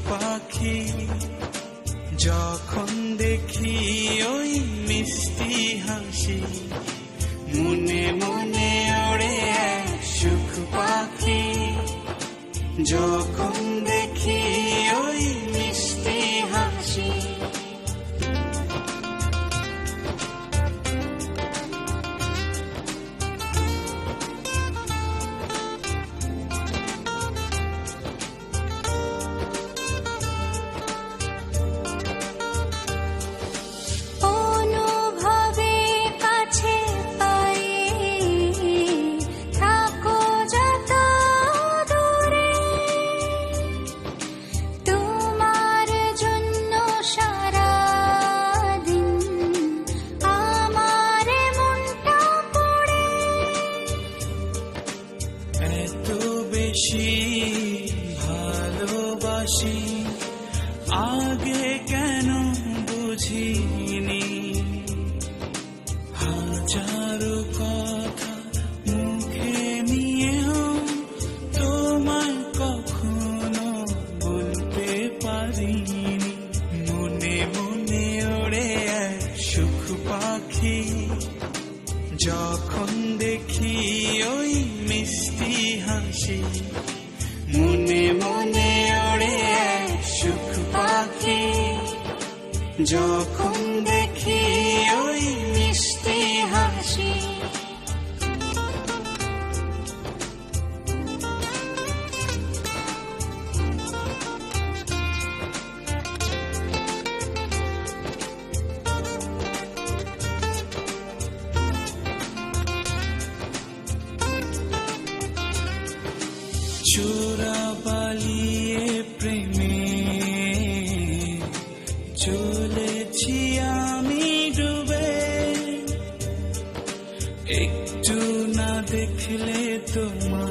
পাখি, যখন দেখি ওই মিষ্টি হাসি, মনে মনে ওড়ে এক সুখ পাখি, যখন দেখি ওই মিষ্টি হাসি। এত বেশি ভালোবাসি আগে কেন বুঝিনি, হাজারো কথা মুখে নিয়েও তোমায় কখনো বলতে পারিনি। মনে মনে ওড়ে এক সুখ পাখি, যখন দেখি ওই মিষ্টি হাসি, মনে মনে ওড়ে এক সুখ পাখি, যখন দেখি ওই মিষ্টি হাসি। চোরা পালিয়ে প্রেমে চলেছি আমি ডুবে, একটু না দেখলে তোমার